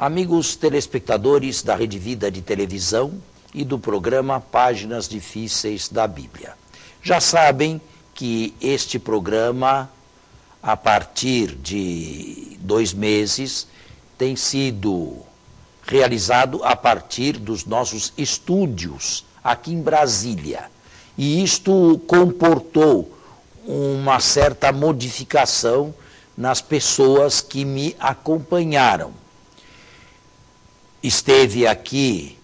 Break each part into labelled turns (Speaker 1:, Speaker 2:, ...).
Speaker 1: Amigos telespectadores da Rede Vida de televisão e do programa Páginas Difíceis da Bíblia. Já sabem que este programa, a partir de 2 meses, tem sido realizado a partir dos nossos estúdios aqui em Brasília. E isto comportou uma certa modificação nas pessoas que me acompanharam. Esteve aqui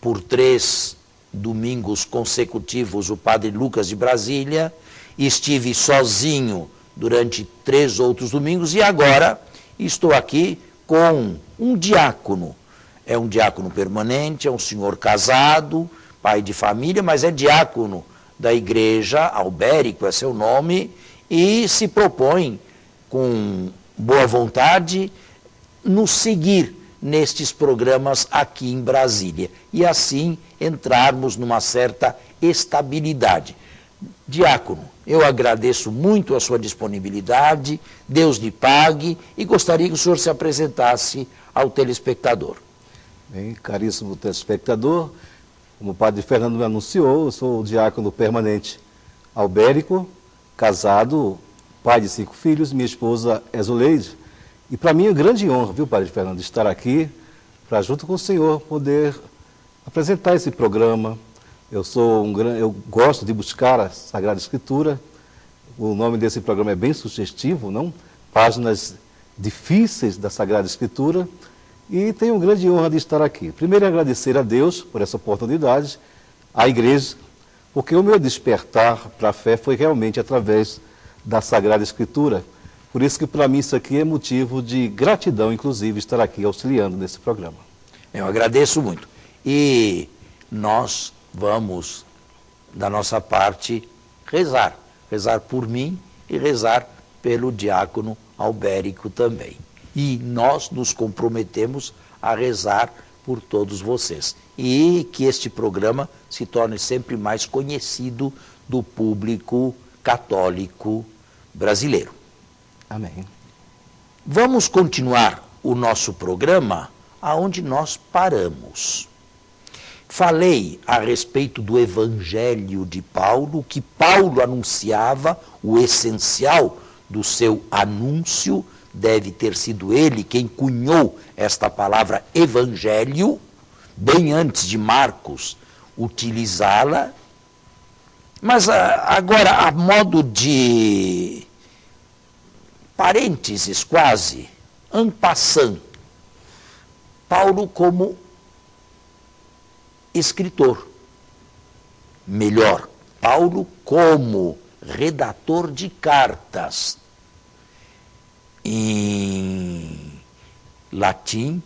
Speaker 1: por 3 domingos consecutivos o Padre Lucas de Brasília, estive sozinho durante 3 outros domingos e agora estou aqui com um diácono. É um diácono permanente, é um senhor casado, pai de família, mas é diácono da igreja, Albérico é seu nome, e se propõe com boa vontade nos seguir nestes programas aqui em Brasília e assim entrarmos numa certa estabilidade. Diácono, eu agradeço muito a sua disponibilidade, Deus lhe pague e gostaria que o senhor se apresentasse ao telespectador.
Speaker 2: Bem, caríssimo telespectador, como o padre Fernando me anunciou, eu sou o diácono permanente Albérico, casado, pai de 5 filhos, minha esposa é Zuleide. E para mim é grande honra, viu, padre Fernando, estar aqui para, junto com o senhor, poder apresentar esse programa. Eu gosto de buscar a Sagrada Escritura. O nome desse programa é bem sugestivo, não? Páginas Difíceis da Sagrada Escritura. E tenho grande honra de estar aqui. Primeiro, agradecer a Deus por essa oportunidade, à igreja, porque o meu despertar para a fé foi realmente através da Sagrada Escritura. Por isso que para mim isso aqui é motivo de gratidão, inclusive, estar aqui auxiliando nesse programa.
Speaker 1: Eu agradeço muito. E nós vamos, da nossa parte, rezar. Rezar por mim e rezar pelo diácono Albérico também. E nós nos comprometemos a rezar por todos vocês. E que este programa se torne sempre mais conhecido do público católico brasileiro.
Speaker 2: Amém.
Speaker 1: Vamos continuar o nosso programa aonde nós paramos. Falei a respeito do Evangelho de Paulo, que Paulo anunciava, o essencial do seu anúncio, deve ter sido ele quem cunhou esta palavra Evangelho, bem antes de Marcos utilizá-la. Mas agora, a modo de parênteses quase, en passant, Paulo como escritor, melhor, Paulo como redator de cartas, em latim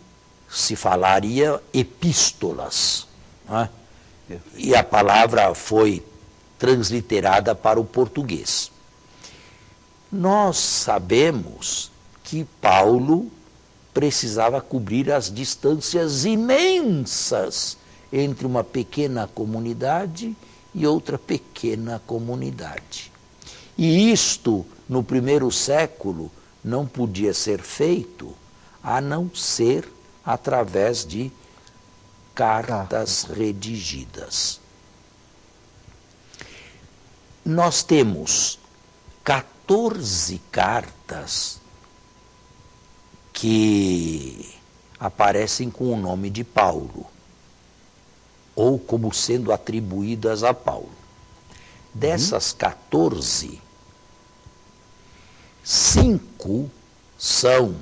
Speaker 1: se falaria epístolas, né? E a palavra foi transliterada para o português. Nós sabemos que Paulo precisava cobrir as distâncias imensas entre uma pequena comunidade e outra pequena comunidade. E isto, no 1º século, não podia ser feito a não ser através de cartas redigidas. Nós temos 14 cartas que aparecem com o nome de Paulo, ou como sendo atribuídas a Paulo. Dessas 14, 5 são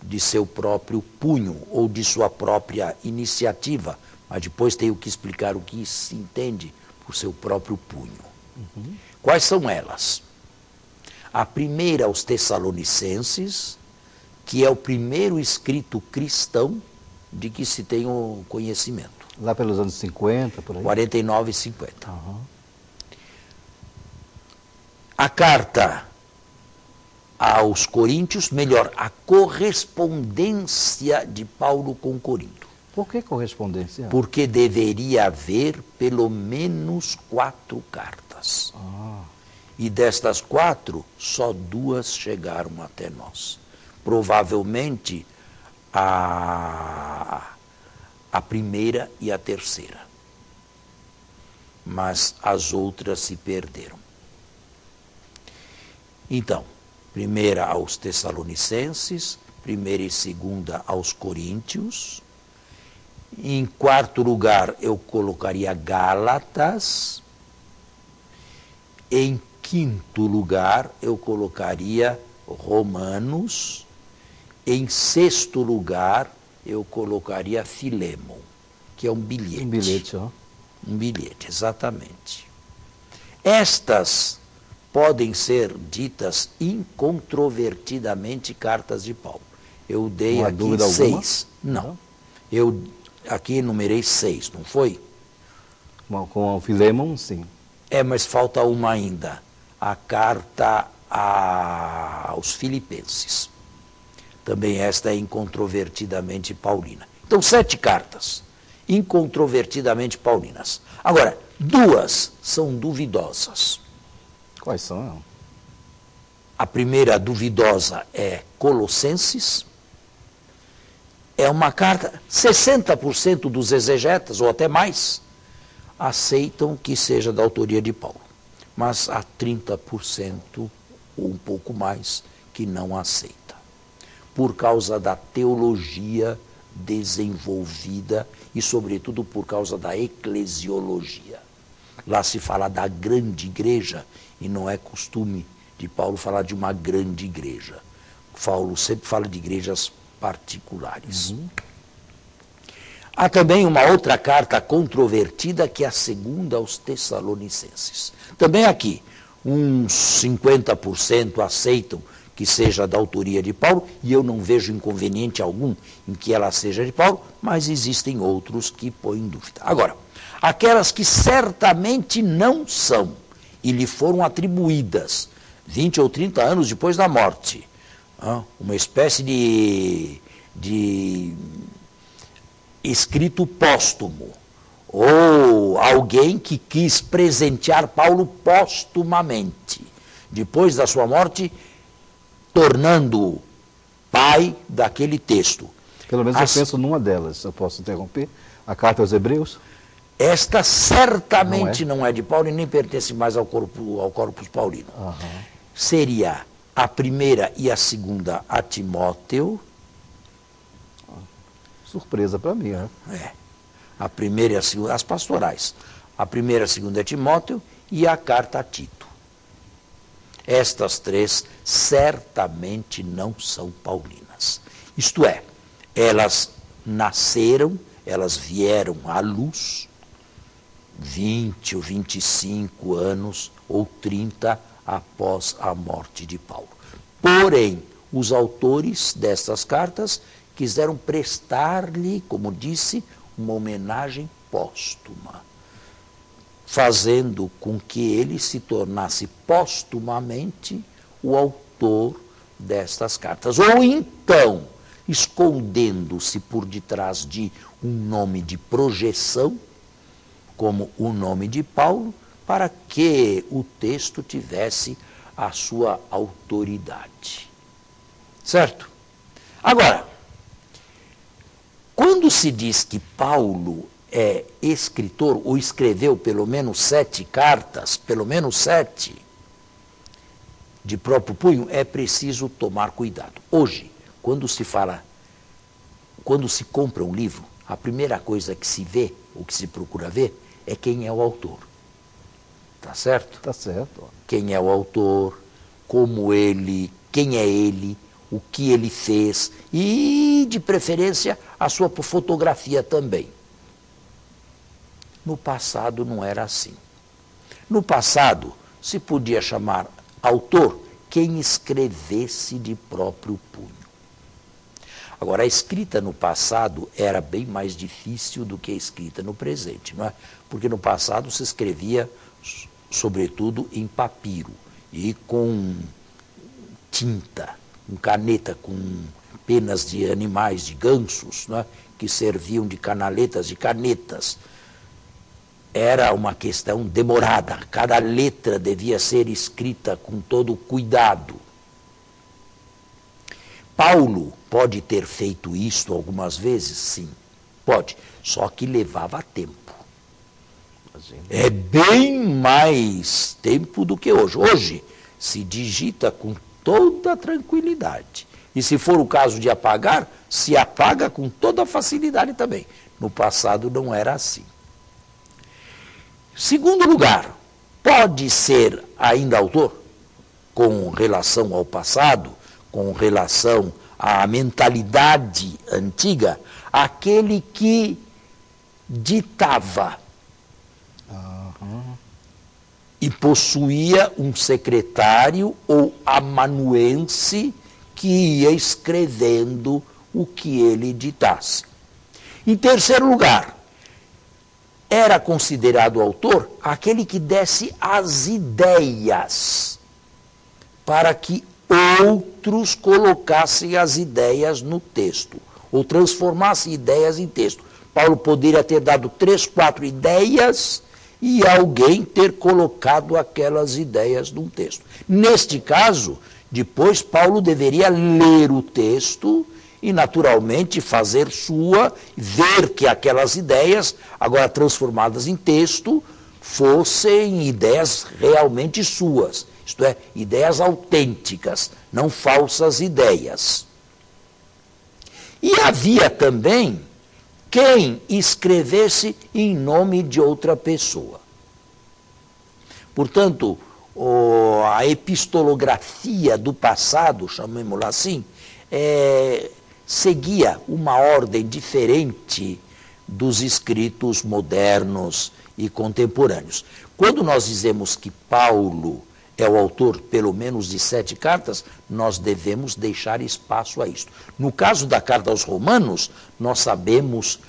Speaker 1: de seu próprio punho, ou de sua própria iniciativa, mas depois tenho que explicar o que se entende por seu próprio punho. Quais são elas? A primeira aos Tessalonicenses, que é o primeiro escrito cristão de que se tem o conhecimento.
Speaker 2: Lá pelos anos 50, por aí?
Speaker 1: 49 e 50. A carta aos Coríntios, melhor, a correspondência de Paulo com Corinto.
Speaker 2: Por que correspondência?
Speaker 1: Porque deveria haver pelo menos 4 cartas. E destas 4, só 2 chegaram até nós. Provavelmente, a primeira e a terceira. Mas as outras se perderam. Então, primeira aos Tessalonicenses, primeira e segunda aos Coríntios. Em quarto lugar, eu colocaria Gálatas. Em quinto lugar, eu colocaria Romanos. Em sexto lugar, eu colocaria Filemon, que é um bilhete.
Speaker 2: Um bilhete, ó.
Speaker 1: Um bilhete, exatamente. Estas podem ser ditas incontrovertidamente cartas de Paulo. Eu dei
Speaker 2: Uma
Speaker 1: aqui
Speaker 2: dúvida
Speaker 1: 6.
Speaker 2: alguma?
Speaker 1: Não. Eu aqui enumerei 6, não foi?
Speaker 2: Com o Filemon, sim.
Speaker 1: Mas falta uma ainda. A carta aos Filipenses. Também esta é incontrovertidamente paulina. Então, 7 cartas, incontrovertidamente paulinas. Agora, 2 são duvidosas.
Speaker 2: Quais são?
Speaker 1: A primeira duvidosa é Colossenses. É uma carta, 60% dos exegetas, ou até mais, aceitam que seja da autoria de Paulo. Mas há 30%, ou um pouco mais, que não aceita. Por causa da teologia desenvolvida e, sobretudo, por causa da eclesiologia. Lá se fala da grande igreja e não é costume de Paulo falar de uma grande igreja. Paulo sempre fala de igrejas particulares. Há também uma outra carta controvertida, que é a segunda aos Tessalonicenses. Também aqui, uns 50% aceitam que seja da autoria de Paulo, e eu não vejo inconveniente algum em que ela seja de Paulo, mas existem outros que põem dúvida. Agora, aquelas que certamente não são, e lhe foram atribuídas 20 ou 30 anos depois da morte, uma espécie de escrito póstumo, ou alguém que quis presentear Paulo póstumamente, depois da sua morte, tornando-o pai daquele texto.
Speaker 2: Pelo menos eu penso numa delas, eu posso interromper, a carta aos Hebreus.
Speaker 1: Esta certamente não é de Paulo e nem pertence mais ao corpus paulino. Seria a primeira e a segunda a Timóteo.
Speaker 2: Surpresa para mim, né?
Speaker 1: A primeira e a segunda, as pastorais. A primeira e a segunda é Timóteo e a carta a Tito. Estas 3 certamente não são paulinas. Isto é, elas nasceram, elas vieram à luz 20 ou 25 anos ou 30 após a morte de Paulo. Porém, os autores destas cartas quiseram prestar-lhe, como disse, uma homenagem póstuma, fazendo com que ele se tornasse póstumamente o autor destas cartas. Ou então, escondendo-se por detrás de um nome de projeção, como o nome de Paulo, para que o texto tivesse a sua autoridade. Certo? Agora, quando se diz que Paulo é escritor, ou escreveu pelo menos 7 cartas, pelo menos 7, de próprio punho, é preciso tomar cuidado. Hoje, quando se compra um livro, a primeira coisa que se vê, ou que se procura ver, é quem é o autor. Tá certo?
Speaker 2: Tá certo.
Speaker 1: Quem é o autor, quem é ele, o que ele fez e, de preferência, a sua fotografia também. No passado não era assim. No passado se podia chamar autor quem escrevesse de próprio punho. Agora, a escrita no passado era bem mais difícil do que a escrita no presente, não é? Porque no passado se escrevia, sobretudo, em papiro e com tinta, com caneta, com penas de animais, de gansos, não é? Que serviam de canaletas, de canetas. Era uma questão demorada, cada letra devia ser escrita com todo cuidado. Paulo Pode ter feito isto algumas vezes? Sim, pode. Só que levava tempo.
Speaker 2: Imagina.
Speaker 1: É bem mais tempo do que hoje. Hoje se digita com toda tranquilidade. E se for o caso de apagar, se apaga com toda facilidade também. No passado não era assim. Segundo lugar, pode ser ainda autor, com relação ao passado, com relação à mentalidade antiga, aquele que ditava e possuía um secretário ou amanuense que ia escrevendo o que ele ditasse. Em terceiro lugar, era considerado autor aquele que desse as ideias para que outros colocassem as ideias no texto, ou transformassem ideias em texto. Paulo poderia ter dado 3, 4 ideias e alguém ter colocado aquelas ideias num texto. Neste caso, depois Paulo deveria ler o texto e, naturalmente, fazer sua, ver que aquelas ideias, agora transformadas em texto, fossem ideias realmente suas, isto é, ideias autênticas, não falsas ideias. E havia também quem escrevesse em nome de outra pessoa. Portanto, a epistolografia do passado, chamemos-la assim, seguia uma ordem diferente dos escritos modernos e contemporâneos. Quando nós dizemos que Paulo é o autor, pelo menos, de 7 cartas, nós devemos deixar espaço a isto. No caso da carta aos Romanos, nós sabemos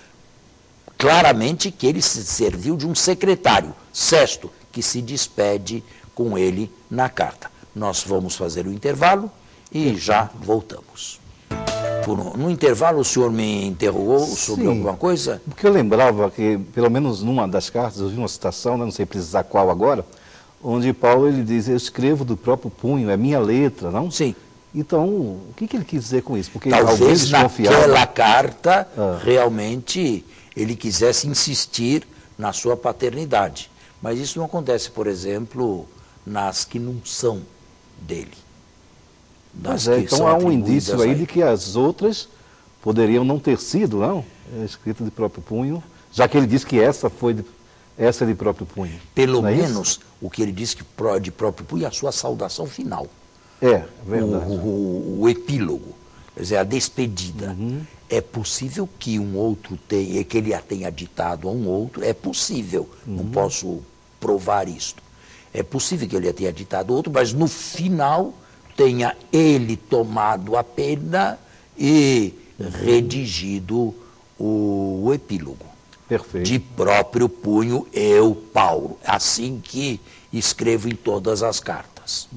Speaker 1: claramente que ele se serviu de um secretário, Sesto, que se despede com ele na carta. Nós vamos fazer o intervalo e já voltamos. No intervalo, o senhor me interrogou sobre alguma coisa?
Speaker 2: Porque eu lembrava que, pelo menos numa das cartas, eu vi uma citação, não sei precisar qual agora, onde Paulo ele diz, eu escrevo do próprio punho, é minha letra, não?
Speaker 1: Sim.
Speaker 2: Então, o que ele quis dizer com isso? Porque
Speaker 1: talvez naquela carta, realmente, ele quisesse insistir na sua paternidade. Mas isso não acontece, por exemplo, nas que não são dele.
Speaker 2: Então há um indício aí de que as outras poderiam não ter sido, não? Escrita de próprio punho, já que ele diz que essa é de próprio punho.
Speaker 1: Pelo menos, o que ele diz que de próprio punho é a sua saudação final.
Speaker 2: É verdade.
Speaker 1: O epílogo, quer dizer, a despedida. É possível que um outro tenha, que ele a tenha ditado a um outro, é possível, não posso provar isto. É possível que ele a tenha ditado a outro, mas no final tenha ele tomado a pena e redigido o epílogo.
Speaker 2: Perfeito.
Speaker 1: De próprio punho, eu, Paulo. Assim que escrevo em todas as cartas.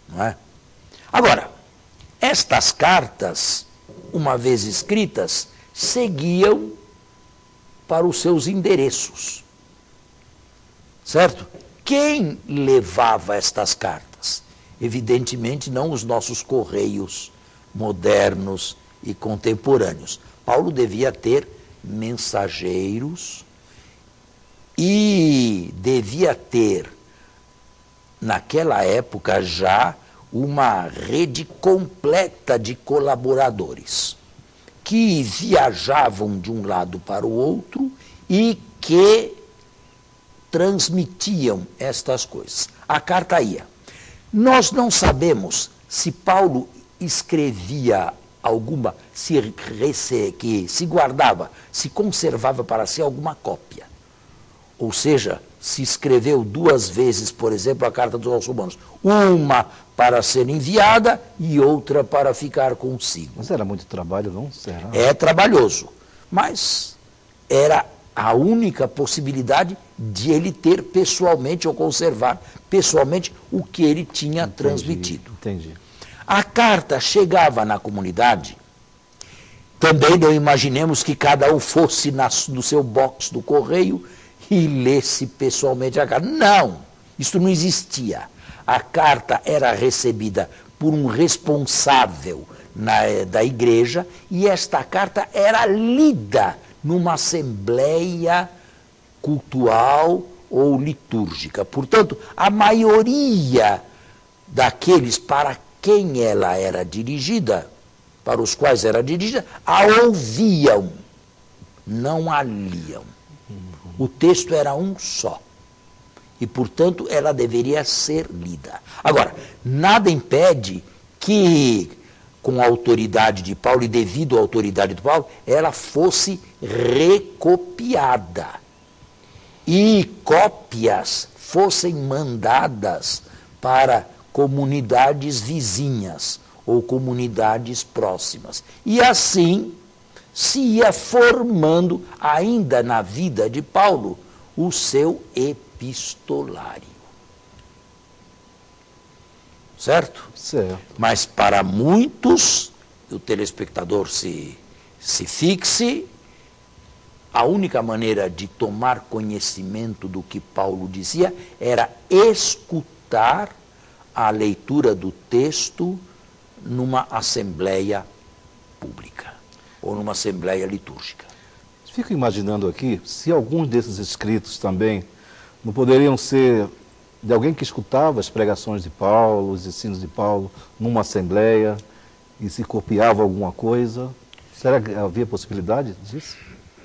Speaker 1: Não é? Agora, estas cartas, uma vez escritas, seguiam para os seus endereços. Certo? Quem levava estas cartas? Evidentemente, não os nossos correios modernos e contemporâneos. Paulo devia ter mensageiros e devia ter, naquela época já, uma rede completa de colaboradores que viajavam de um lado para o outro e que transmitiam estas coisas. A carta ia. Nós não sabemos se Paulo escrevia alguma, que se guardava, se conservava para si alguma cópia. Ou seja, se escreveu 2 vezes, por exemplo, a carta dos Romanos. Uma para ser enviada e outra para ficar consigo.
Speaker 2: Mas era muito trabalho, não? Será?
Speaker 1: É trabalhoso, mas era a única possibilidade de ele ter pessoalmente ou conservar pessoalmente o que ele tinha transmitido.
Speaker 2: Entendi.
Speaker 1: A carta chegava na comunidade, também não imaginemos que cada um fosse no seu box do correio e lesse pessoalmente a carta. Não, isso não existia. A carta era recebida por um responsável da igreja, e esta carta era lida numa assembleia cultual ou litúrgica. Portanto, a maioria daqueles para quem ela era dirigida, para os quais era dirigida, a ouviam, não a liam. O texto era um só. E, portanto, ela deveria ser lida. Agora, nada impede que, com a autoridade de Paulo e devido à autoridade de Paulo, ela fosse recopiada. E cópias fossem mandadas para comunidades vizinhas ou comunidades próximas. E assim se ia formando, ainda na vida de Paulo, o seu epistolário. Certo?
Speaker 2: Certo.
Speaker 1: Mas para muitos, o telespectador se fixe, a única maneira de tomar conhecimento do que Paulo dizia era escutar a leitura do texto numa assembleia pública ou numa assembleia litúrgica.
Speaker 2: Fico imaginando aqui se alguns desses escritos também não poderiam ser de alguém que escutava as pregações de Paulo, os ensinos de Paulo, numa assembleia e se copiava alguma coisa. Será que havia possibilidade disso?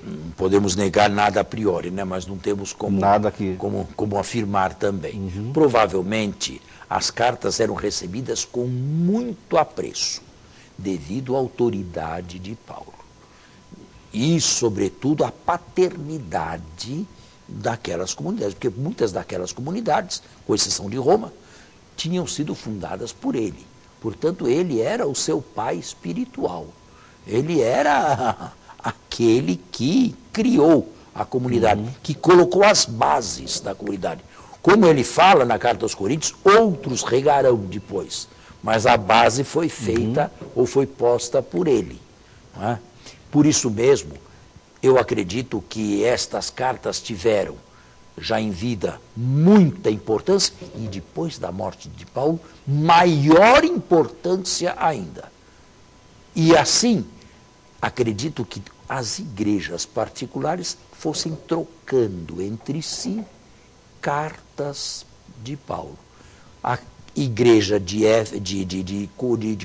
Speaker 1: Não podemos negar nada a priori, né? Mas não temos como afirmar também. Provavelmente as cartas eram recebidas com muito apreço, devido à autoridade de Paulo. E, sobretudo, a paternidade daquelas comunidades, porque muitas daquelas comunidades, com exceção de Roma, tinham sido fundadas por ele. Portanto, ele era o seu pai espiritual. Ele era aquele que criou a comunidade, que colocou as bases da comunidade. Como ele fala na carta aos Coríntios, outros regarão depois, mas a base foi feita ou foi posta por ele. Não é? Por isso mesmo, eu acredito que estas cartas tiveram, já em vida, muita importância, e depois da morte de Paulo, maior importância ainda. E assim, acredito que as igrejas particulares fossem trocando entre si cartas de Paulo. A igreja de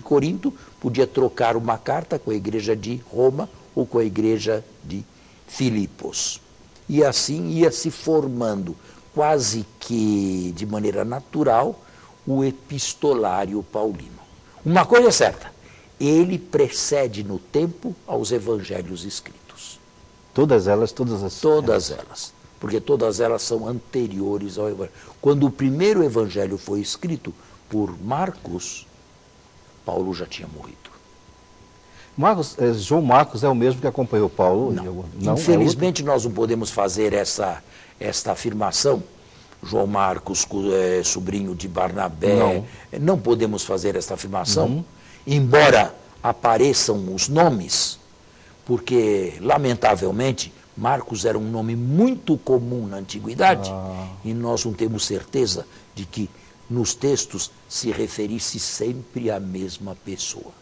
Speaker 1: Corinto podia trocar uma carta com a igreja de Roma ou com a igreja de Filipos. E assim ia se formando, quase que de maneira natural, o epistolário paulino. Uma coisa é certa, ele precede no tempo aos evangelhos escritos.
Speaker 2: Todas elas?
Speaker 1: Todas elas. Porque todas elas são anteriores ao Evangelho. Quando o primeiro Evangelho foi escrito por Marcos, Paulo já tinha morrido.
Speaker 2: João Marcos é o mesmo que acompanhou Paulo?
Speaker 1: Não, infelizmente nós não podemos fazer esta afirmação. João Marcos, sobrinho de Barnabé, não podemos fazer esta afirmação, embora apareçam os nomes, porque, lamentavelmente, Marcos era um nome muito comum na antiguidade e nós não temos certeza de que nos textos se referisse sempre à mesma pessoa.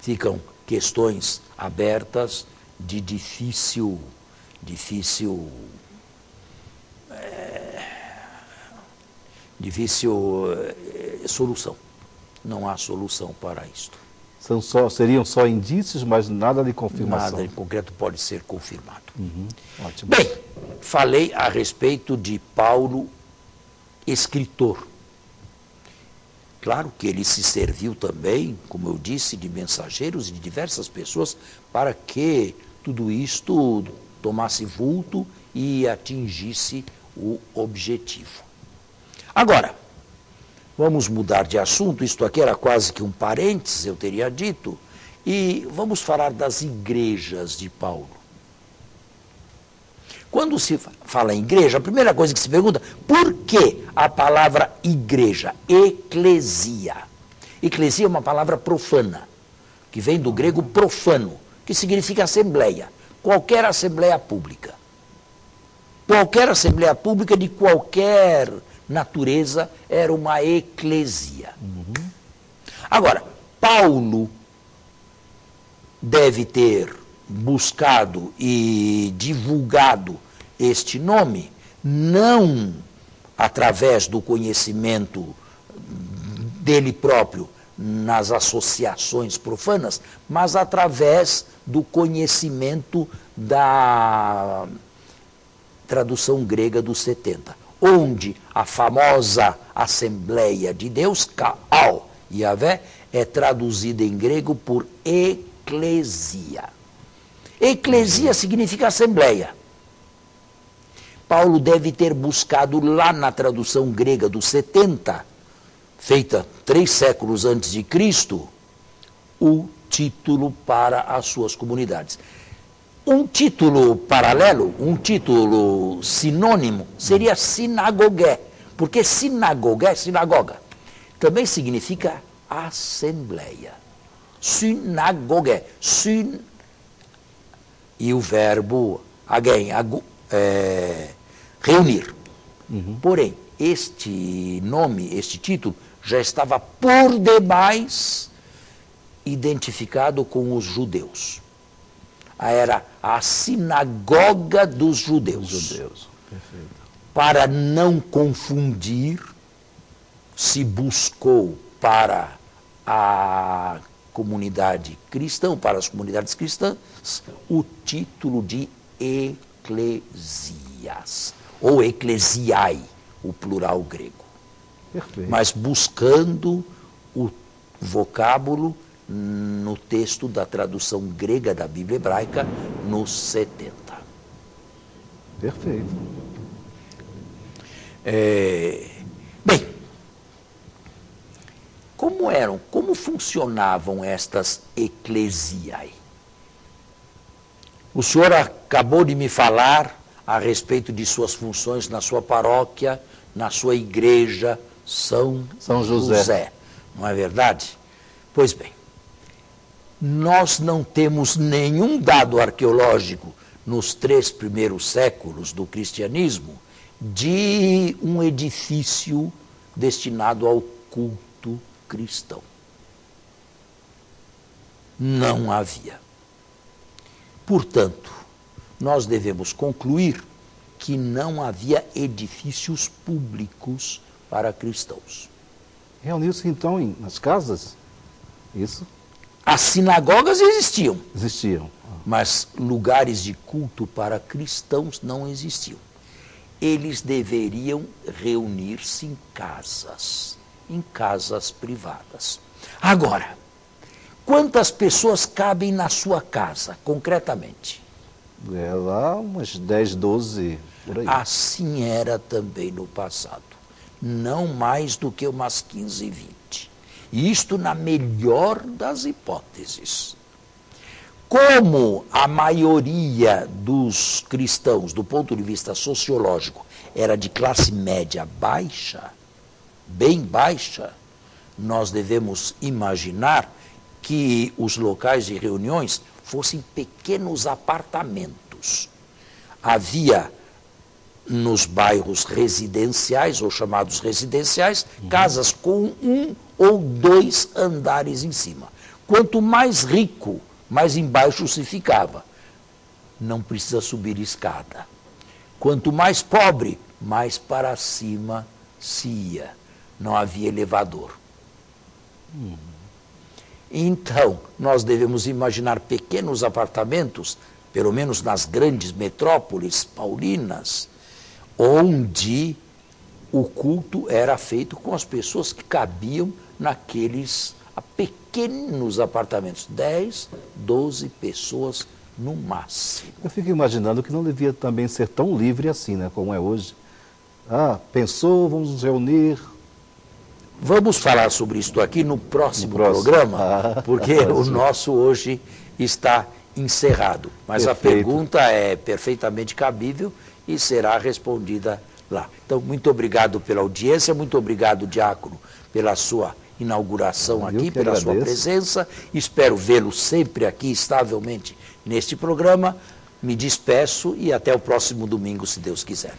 Speaker 1: Ficam questões abertas de difícil solução. Não há solução para isto.
Speaker 2: Seriam só indícios, mas nada de confirmação.
Speaker 1: Nada em concreto pode ser confirmado.
Speaker 2: Ótimo.
Speaker 1: Bem, falei a respeito de Paulo, escritor. Claro que ele se serviu também, como eu disse, de mensageiros e de diversas pessoas para que tudo isto tomasse vulto e atingisse o objetivo. Agora, vamos mudar de assunto, isto aqui era quase que um parênteses, eu teria dito, e vamos falar das igrejas de Paulo. Quando se fala em igreja, a primeira coisa que se pergunta, por que a palavra igreja? Eclesia. Eclesia é uma palavra profana, que vem do grego profano, que significa assembleia. Qualquer assembleia pública. Qualquer assembleia pública de qualquer natureza era uma eclesia. Agora, Paulo deve ter buscado e divulgado este nome, não através do conhecimento dele próprio nas associações profanas, mas através do conhecimento da tradução grega dos 70, onde a famosa Assembleia de Deus, Kaal Yahvé, é traduzida em grego por eclesia. Eclesia significa assembleia. Paulo deve ter buscado lá na tradução grega dos 70, feita 3 séculos antes de Cristo, o título para as suas comunidades. Um título paralelo, um título sinônimo, seria sinagogé, porque sinagogé, sinagoga, também significa assembleia. Sinagogé, e o verbo again, reunir. Porém, este nome, este título, já estava por demais identificado com os judeus. Era a sinagoga dos judeus.
Speaker 2: Perfeito.
Speaker 1: Para não confundir, se buscou para a comunidade cristã, para as comunidades cristãs, o título de eclesias, ou eclesiai, o plural grego.
Speaker 2: Perfeito.
Speaker 1: Mas buscando o vocábulo no texto da tradução grega da Bíblia hebraica, nos 70.
Speaker 2: Perfeito.
Speaker 1: Bem, como funcionavam estas eclesiai? O senhor acabou de me falar a respeito de suas funções na sua paróquia, na sua igreja, São José. Não é verdade? Pois bem, nós não temos nenhum dado arqueológico nos 3 primeiros séculos do cristianismo de um edifício destinado ao culto cristão. Não havia. Portanto, nós devemos concluir que não havia edifícios públicos para cristãos.
Speaker 2: Reuniu-se então nas casas? Isso?
Speaker 1: As sinagogas existiam,
Speaker 2: Existiam.
Speaker 1: mas lugares de culto para cristãos não existiam. Eles deveriam reunir-se em casas privadas. Agora, quantas pessoas cabem na sua casa, concretamente?
Speaker 2: Lá umas 10, 12, por aí.
Speaker 1: Assim era também no passado. Não mais do que umas 15, 20. Isto na melhor das hipóteses. Como a maioria dos cristãos, do ponto de vista sociológico, era de classe média baixa, bem baixa, nós devemos imaginar que os locais de reuniões fossem pequenos apartamentos. Havia nos bairros residenciais, ou chamados residenciais, casas com 1 ou 2 andares em cima. Quanto mais rico, mais embaixo se ficava. Não precisa subir escada. Quanto mais pobre, mais para cima se ia. Não havia elevador. Então, nós devemos imaginar pequenos apartamentos, pelo menos nas grandes metrópoles paulinas, onde o culto era feito com as pessoas que cabiam naqueles pequenos apartamentos, 10, 12 pessoas no máximo.
Speaker 2: Eu fico imaginando que não devia também ser tão livre assim, né, como é hoje. Pensou, vamos nos reunir.
Speaker 1: Vamos falar sobre isso aqui no próximo programa, porque o nosso hoje está encerrado. Mas
Speaker 2: Perfeito.
Speaker 1: A pergunta é perfeitamente cabível e será respondida lá. Então, muito obrigado pela audiência, muito obrigado, Diácono, pela sua inauguração aqui, pela sua presença. Espero vê-lo sempre aqui, estavelmente, neste programa. Me despeço e até o próximo domingo, se Deus quiser.